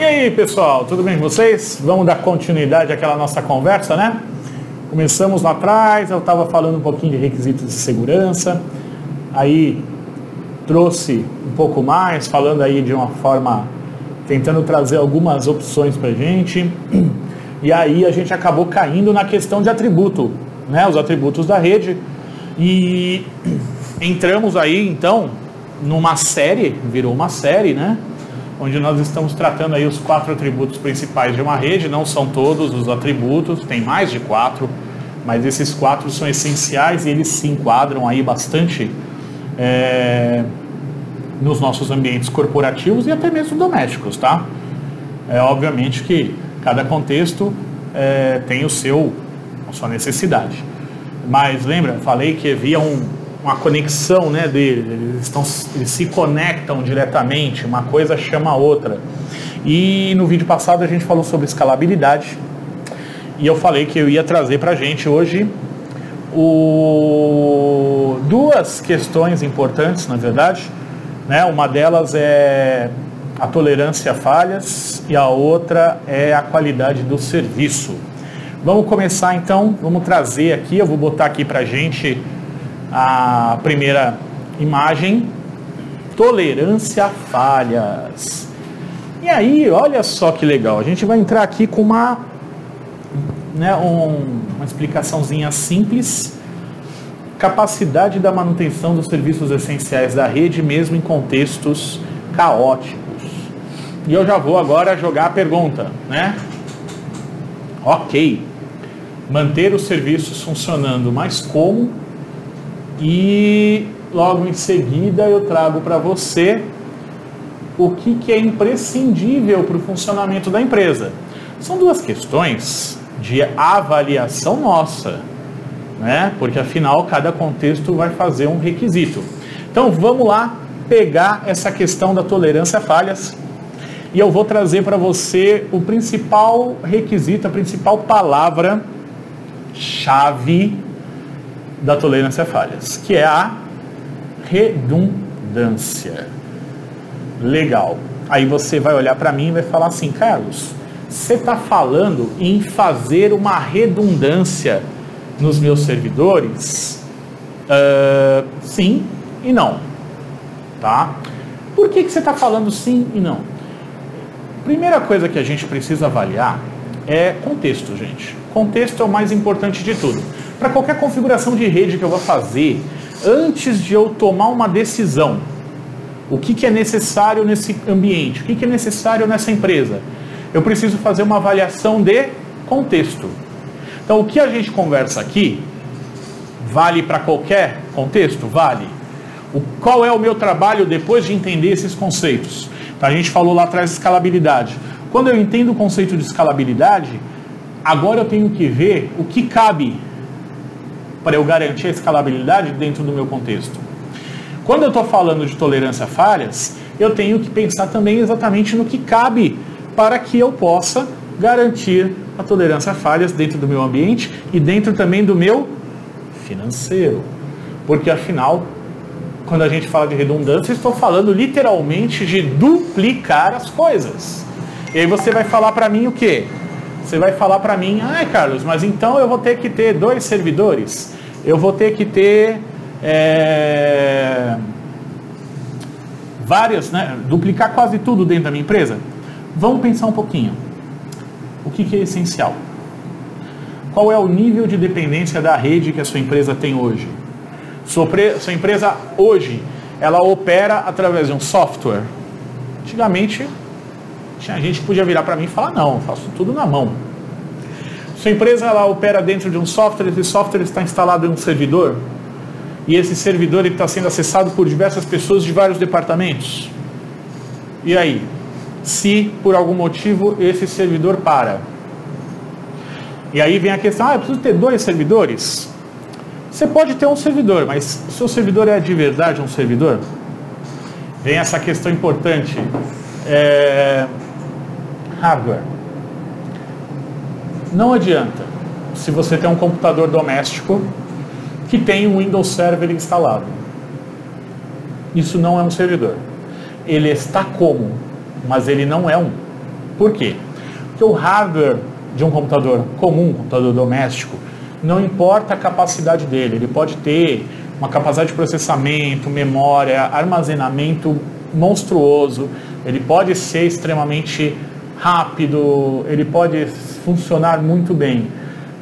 E aí, pessoal, tudo bem com vocês? Vamos dar continuidade àquela nossa conversa, né? Começamos lá atrás, eu estava falando um pouquinho de requisitos de segurança, aí trouxe um pouco mais, falando aí de uma forma, tentando trazer algumas opções para a gente, e aí a gente acabou caindo na questão de atributo, né? Os atributos da rede, e entramos aí, então, numa série, virou uma série, né? Onde nós estamos tratando aí os 4 atributos principais de uma rede, não são todos os atributos, tem mais de 4, mas esses 4 são essenciais e eles se enquadram aí bastante nos nossos ambientes corporativos e até mesmo domésticos, tá? Obviamente que cada contexto tem a sua necessidade, mas lembra, falei que havia uma conexão, né, deles, eles se conectam diretamente, uma coisa chama a outra. E no vídeo passado a gente falou sobre escalabilidade, e eu falei que eu ia trazer para a gente hoje duas questões importantes, na verdade, né? Uma delas é a tolerância a falhas e a outra é a qualidade do serviço. Vamos começar então, vamos trazer aqui, eu vou botar aqui para a gente a primeira imagem, tolerância a falhas. E aí, olha só que legal, a gente vai entrar aqui com uma explicaçãozinha simples. Capacidade da manutenção dos serviços essenciais da rede, mesmo em contextos caóticos. E eu já vou agora jogar a pergunta, né? Ok, manter os serviços funcionando, mas como? E logo em seguida eu trago para você o que é imprescindível para o funcionamento da empresa. São duas questões de avaliação nossa, né? Porque afinal cada contexto vai fazer um requisito. Então vamos lá pegar essa questão da tolerância a falhas e eu vou trazer para você o principal requisito, a principal palavra-chave da tolerância a falhas, que é a redundância. Legal. Aí você vai olhar para mim e vai falar assim: Carlos, você está falando em fazer uma redundância nos meus servidores? Sim e não. Tá? Por que você está falando sim e não? Primeira coisa que a gente precisa avaliar é contexto, gente. Contexto é o mais importante de tudo. Para qualquer configuração de rede que eu vou fazer, antes de eu tomar uma decisão, o que é necessário nesse ambiente, o que é necessário nessa empresa, eu preciso fazer uma avaliação de contexto. Então, o que a gente conversa aqui, vale para qualquer contexto? Vale. Qual é o meu trabalho depois de entender esses conceitos? Então, a gente falou lá atrás de escalabilidade. Quando eu entendo o conceito de escalabilidade, agora eu tenho que ver o que cabe para eu garantir a escalabilidade dentro do meu contexto. Quando eu estou falando de tolerância a falhas, eu tenho que pensar também exatamente no que cabe para que eu possa garantir a tolerância a falhas dentro do meu ambiente e dentro também do meu financeiro. Porque afinal, quando a gente fala de redundância, estou falando literalmente de duplicar as coisas. E aí você vai falar para mim o quê? Você vai falar para mim: Carlos, mas então eu vou ter que ter 2 servidores, eu vou ter que ter várias, né? Duplicar quase tudo dentro da minha empresa. Vamos pensar um pouquinho. O que é essencial? Qual é o nível de dependência da rede que a sua empresa tem hoje? Sua empresa hoje, ela opera através de um software? Antigamente, a gente podia virar para mim e falar: não, eu faço tudo na mão. Sua empresa, ela opera dentro de um software, esse software está instalado em um servidor, e esse servidor está sendo acessado por diversas pessoas de vários departamentos. E aí? Se por algum motivo esse servidor para. E aí vem a questão: eu preciso ter 2 servidores? Você pode ter um servidor, mas o seu servidor é de verdade um servidor? Vem essa questão importante. Hardware. Não adianta se você tem um computador doméstico que tem um Windows Server instalado. Isso não é um servidor. Ele está como, mas ele não é um. Por quê? Porque o hardware de um computador comum, um computador doméstico, não importa a capacidade dele, ele pode ter uma capacidade de processamento, memória, armazenamento monstruoso, ele pode ser extremamente rápido, ele pode funcionar muito bem,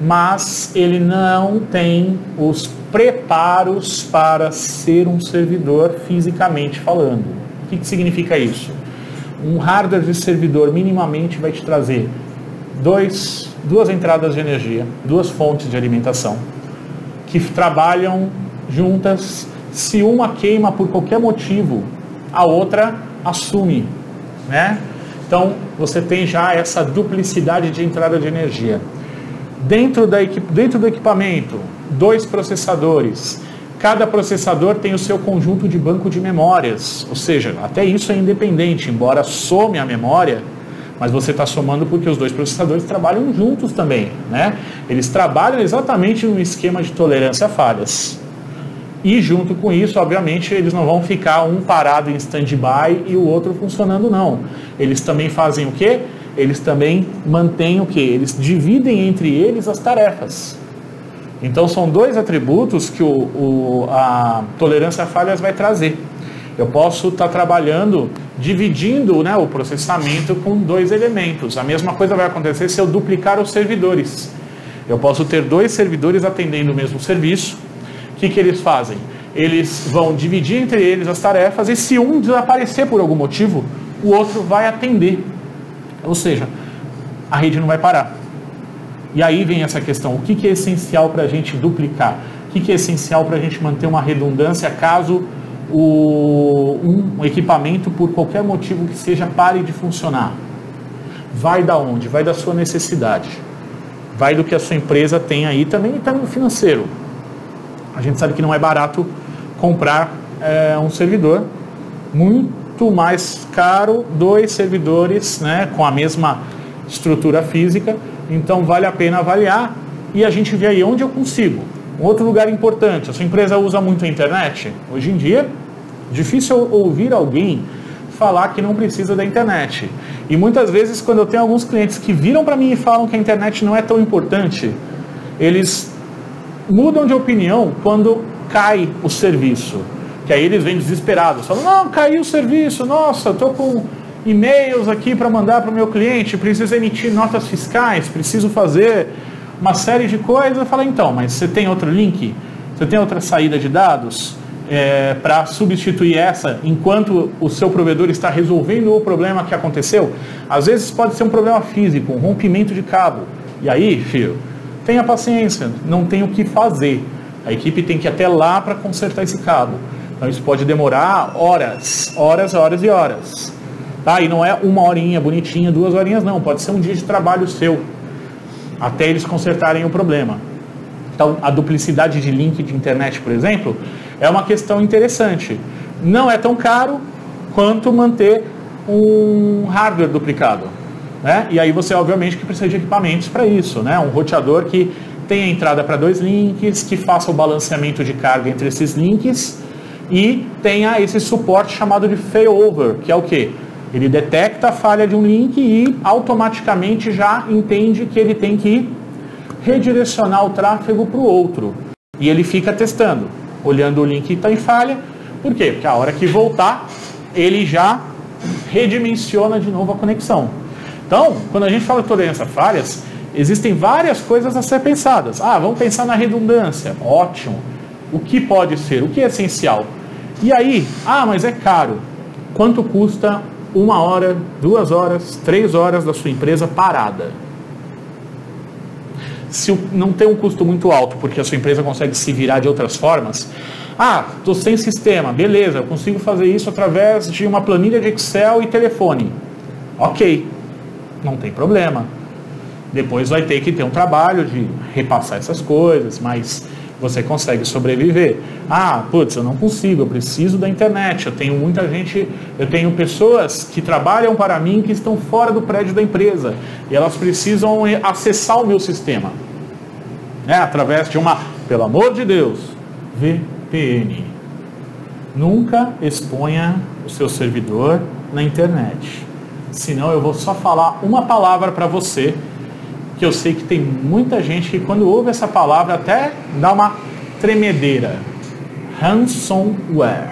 mas ele não tem os preparos para ser um servidor fisicamente falando. O que significa isso? Um hardware de servidor minimamente vai te trazer duas entradas de energia, duas fontes de alimentação, que trabalham juntas. Se uma queima por qualquer motivo, a outra assume, né? Então, você tem já essa duplicidade de entrada de energia. Dentro do equipamento, 2 processadores. Cada processador tem o seu conjunto de banco de memórias, ou seja, até isso é independente, embora some a memória, mas você está somando porque os 2 processadores trabalham juntos também, né? Eles trabalham exatamente no esquema de tolerância a falhas. E junto com isso, obviamente, eles não vão ficar um parado em stand-by e o outro funcionando, não. Eles também fazem o quê? Eles também mantêm o quê? Eles dividem entre eles as tarefas. Então, são 2 atributos que a tolerância a falhas vai trazer. Eu posso estar trabalhando, dividindo, né, o processamento com 2 elementos. A mesma coisa vai acontecer se eu duplicar os servidores. Eu posso ter 2 servidores atendendo o mesmo serviço. O que eles fazem? Eles vão dividir entre eles as tarefas e se um desaparecer por algum motivo, o outro vai atender. Ou seja, a rede não vai parar. E aí vem essa questão, o que é essencial para a gente duplicar? O que é essencial para a gente manter uma redundância caso um equipamento, por qualquer motivo que seja, pare de funcionar? Vai da onde? Vai da sua necessidade. Vai do que a sua empresa tem aí, também está no financeiro. A gente sabe que não é barato comprar um servidor, muito mais caro, 2 servidores, né, com a mesma estrutura física, então vale a pena avaliar e a gente vê aí onde eu consigo. Um outro lugar importante, a sua empresa usa muito a internet? Hoje em dia, difícil ouvir alguém falar que não precisa da internet. E muitas vezes, quando eu tenho alguns clientes que viram para mim e falam que a internet não é tão importante, eles mudam de opinião quando cai o serviço. Que aí eles vêm desesperados, falam, não, caiu o serviço, nossa, eu estou com e-mails aqui para mandar para o meu cliente, preciso emitir notas fiscais, preciso fazer uma série de coisas. Eu falo, então, mas você tem outro link? Você tem outra saída de dados para substituir essa enquanto o seu provedor está resolvendo o problema que aconteceu? Às vezes pode ser um problema físico, um rompimento de cabo. E aí, filho, tenha paciência, não tem o que fazer. A equipe tem que ir até lá para consertar esse cabo. Então isso pode demorar horas e horas. Tá? E não é 1 horinha bonitinha, 2 horinhas não, pode ser um dia de trabalho seu, até eles consertarem o problema. Então a duplicidade de link de internet, por exemplo, é uma questão interessante. Não é tão caro quanto manter um hardware duplicado, né? E aí você obviamente que precisa de equipamentos para isso, né? Um roteador que tenha entrada para 2 links, que faça o balanceamento de carga entre esses links e tenha esse suporte chamado de failover, que é o quê? Ele detecta a falha de um link e automaticamente já entende que ele tem que redirecionar o tráfego para o outro. E ele fica testando, olhando o link que está em falha. Por quê? Porque a hora que voltar, ele já redimensiona de novo a conexão. Então, quando a gente fala de tolerância a falhas, existem várias coisas a ser pensadas. Vamos pensar na redundância. Ótimo. O que pode ser? O que é essencial? E aí, mas é caro. Quanto custa 1 hora, 2 horas, 3 horas da sua empresa parada? Se não tem um custo muito alto, porque a sua empresa consegue se virar de outras formas, estou sem sistema, beleza, eu consigo fazer isso através de uma planilha de Excel e telefone. Ok, não tem problema. Depois vai ter que ter um trabalho de repassar essas coisas, mas você consegue sobreviver. Eu não consigo, eu preciso da internet, eu tenho muita gente, eu tenho pessoas que trabalham para mim que estão fora do prédio da empresa e elas precisam acessar o meu sistema, né? Através de uma, pelo amor de Deus, VPN. Nunca exponha o seu servidor na internet. senão eu vou só falar uma palavra para você, que eu sei que tem muita gente que quando ouve essa palavra até dá uma tremedeira. Ransomware.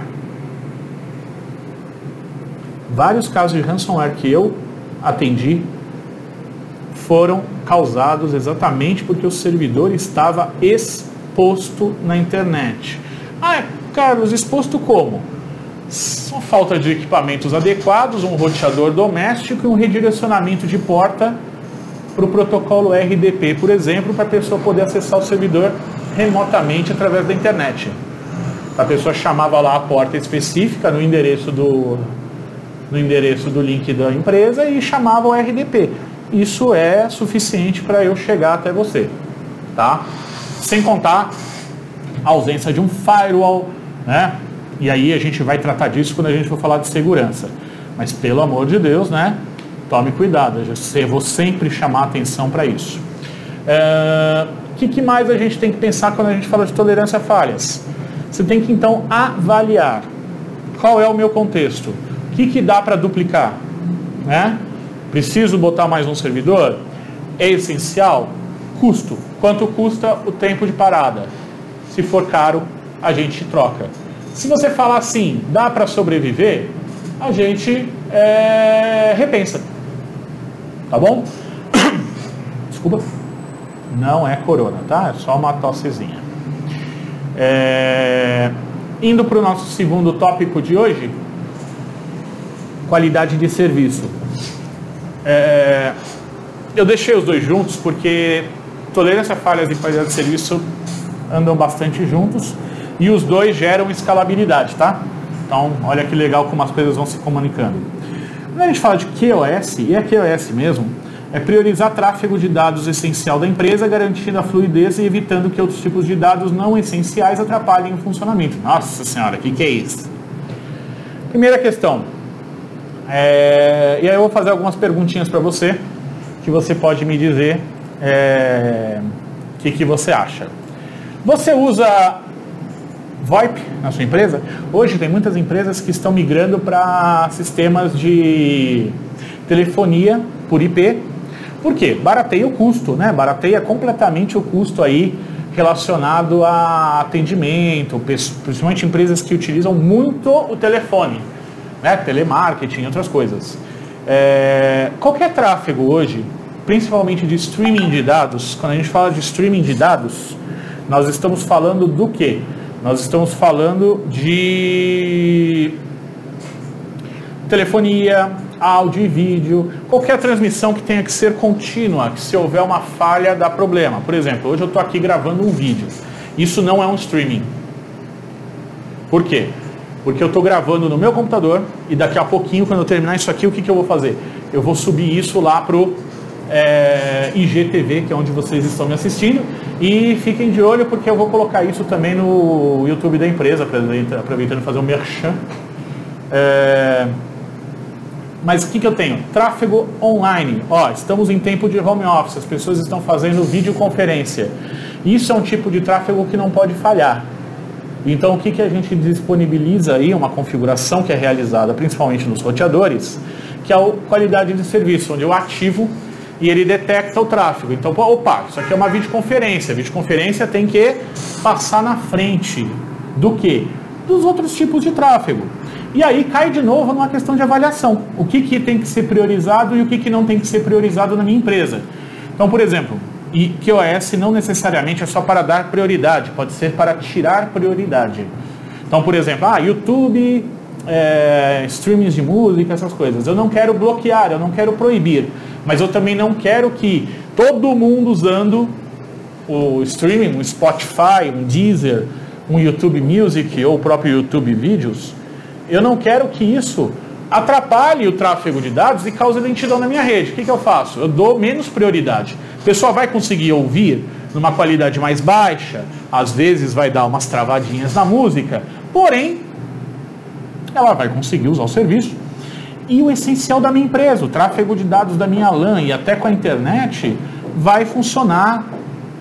Vários casos de ransomware que eu atendi foram causados exatamente porque o servidor estava exposto na internet. Ah, Carlos, exposto como? Só falta de equipamentos adequados, um roteador doméstico e um redirecionamento de porta para o protocolo RDP, por exemplo, para a pessoa poder acessar o servidor remotamente através da internet. A pessoa chamava lá a porta específica no endereço do link da empresa e chamava o RDP. Isso é suficiente para eu chegar até você, tá? Sem contar a ausência de um firewall, né? E aí a gente vai tratar disso quando a gente for falar de segurança. Mas pelo amor de Deus, né? Tome cuidado, eu vou sempre chamar atenção para isso. O que mais a gente tem que pensar quando a gente fala de tolerância a falhas? Você tem que então avaliar qual é o meu contexto, o que dá para duplicar, né? Preciso botar mais um servidor? É essencial? Custo. Quanto custa o tempo de parada? Se for caro, a gente troca. Se você falar assim, dá para sobreviver, a gente repensa. Tá bom? Desculpa. Não é corona, tá? É só uma tossezinha. Indo para o nosso segundo tópico de hoje, qualidade de serviço. Eu deixei os dois juntos porque tolerância a falhas e qualidade de serviço andam bastante juntos e os dois geram escalabilidade, tá? Então, olha que legal como as coisas vão se comunicando. Quando a gente fala de QoS, e é QoS mesmo, é priorizar tráfego de dados essencial da empresa, garantindo a fluidez e evitando que outros tipos de dados não essenciais atrapalhem o funcionamento. Nossa senhora, o que é isso? Primeira questão. E aí eu vou fazer algumas perguntinhas para você, que você pode me dizer o que você acha. Você usa VoIP na sua empresa? Hoje tem muitas empresas que estão migrando para sistemas de telefonia por IP. Por quê? Barateia o custo, né? Barateia completamente o custo aí relacionado a atendimento, principalmente empresas que utilizam muito o telefone, né? Telemarketing e outras coisas. Qualquer tráfego hoje, principalmente de streaming de dados, quando a gente fala de streaming de dados, nós estamos falando do quê? Nós estamos falando de telefonia, áudio e vídeo, qualquer transmissão que tenha que ser contínua, que se houver uma falha dá problema. Por exemplo, hoje eu estou aqui gravando um vídeo. Isso não é um streaming. Por quê? Porque eu estou gravando no meu computador e daqui a pouquinho, quando eu terminar isso aqui, o que eu vou fazer? Eu vou subir isso lá para o IGTV, que é onde vocês estão me assistindo, e fiquem de olho porque eu vou colocar isso também no YouTube da empresa, aproveitando fazer um merchan. Mas o que eu tenho? Tráfego online. Estamos em tempo de home office, as pessoas estão fazendo videoconferência. Isso é um tipo de tráfego que não pode falhar. Então o que a gente disponibiliza aí, uma configuração que é realizada principalmente nos roteadores, que é a qualidade de serviço, onde eu ativo e ele detecta o tráfego. Então, isso aqui é uma videoconferência. A videoconferência tem que passar na frente do quê? Dos outros tipos de tráfego. E aí cai de novo numa questão de avaliação. O que tem que ser priorizado e o que não tem que ser priorizado na minha empresa. Então, por exemplo, QoS não necessariamente é só para dar prioridade, pode ser para tirar prioridade. Então, por exemplo, YouTube, streamings de música, essas coisas. Eu não quero bloquear, eu não quero proibir, mas eu também não quero que todo mundo usando o streaming, um Spotify, um Deezer, um YouTube Music ou o próprio YouTube Vídeos, eu não quero que isso atrapalhe o tráfego de dados e cause lentidão na minha rede. O que eu faço? Eu dou menos prioridade. A pessoa vai conseguir ouvir numa qualidade mais baixa, às vezes vai dar umas travadinhas na música, porém, ela vai conseguir usar o serviço. E o essencial da minha empresa, o tráfego de dados da minha LAN e até com a internet, vai funcionar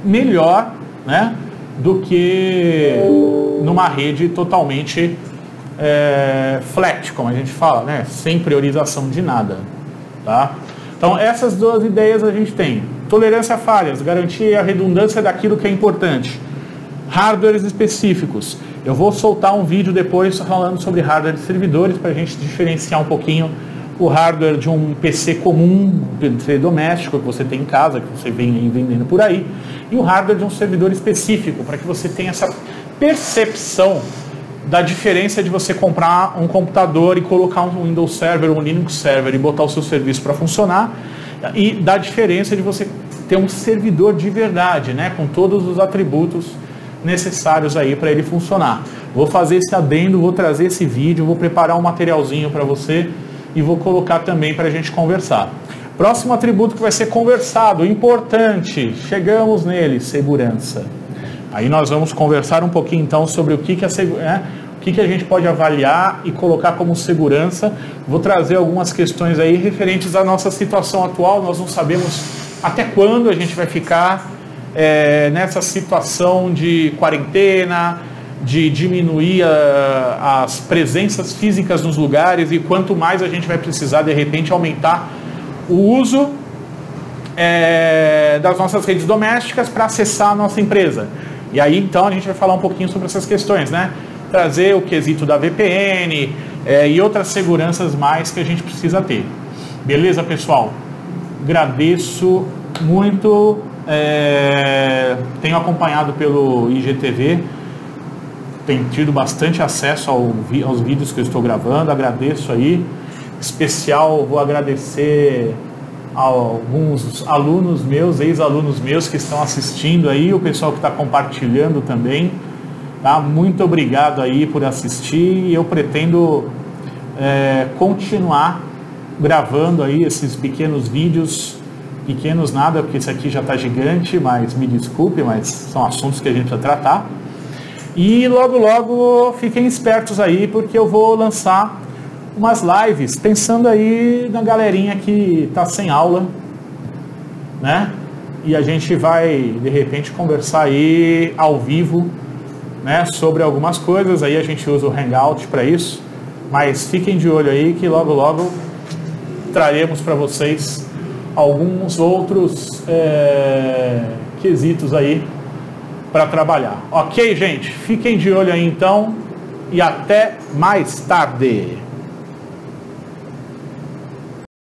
melhor, né, do que numa rede totalmente flat, como a gente fala, né, sem priorização de nada. tá? Então essas duas ideias a gente tem. Tolerância a falhas, garantir a redundância daquilo que é importante. Hardwares específicos. Eu vou soltar um vídeo depois falando sobre hardware de servidores para a gente diferenciar um pouquinho o hardware de um PC comum, PC doméstico que você tem em casa, que você vem vendendo por aí, e o hardware de um servidor específico, para que você tenha essa percepção da diferença de você comprar um computador e colocar um Windows Server, um Linux Server e botar o seu serviço para funcionar, e da diferença de você ter um servidor de verdade, né, com todos os atributos necessários aí para ele funcionar. Vou fazer esse adendo, vou trazer esse vídeo, vou preparar um materialzinho para você e vou colocar também para a gente conversar. Próximo atributo que vai ser conversado, importante, chegamos nele, segurança. Aí nós vamos conversar um pouquinho então sobre o que a gente pode avaliar e colocar como segurança. Vou trazer algumas questões aí referentes à nossa situação atual. Nós não sabemos até quando a gente vai ficar nessa situação de quarentena, de diminuir as presenças físicas nos lugares, e quanto mais a gente vai precisar de repente aumentar o uso das nossas redes domésticas para acessar a nossa empresa. E aí então a gente vai falar um pouquinho sobre essas questões, né? Trazer o quesito da VPN e outras seguranças mais que a gente precisa ter. Beleza, pessoal? Agradeço muito. Tenho acompanhado pelo IGTV, tenho tido bastante acesso aos vídeos que eu estou gravando, agradeço aí. Especial, vou agradecer a alguns alunos meus, ex-alunos meus que estão assistindo aí, o pessoal que está compartilhando também, tá? Muito obrigado aí por assistir, e eu pretendo continuar gravando aí esses pequenos vídeos, pequenos nada, porque esse aqui já está gigante, mas me desculpe, mas são assuntos que a gente vai tratar. E logo logo fiquem espertos aí, porque eu vou lançar umas lives pensando aí na galerinha que está sem aula, né? E a gente vai de repente conversar aí ao vivo, né, sobre algumas coisas. Aí a gente usa o Hangout para isso, mas fiquem de olho aí que logo logo traremos para vocês alguns outros quesitos aí para trabalhar. Ok, gente? Fiquem de olho aí então, e até mais tarde.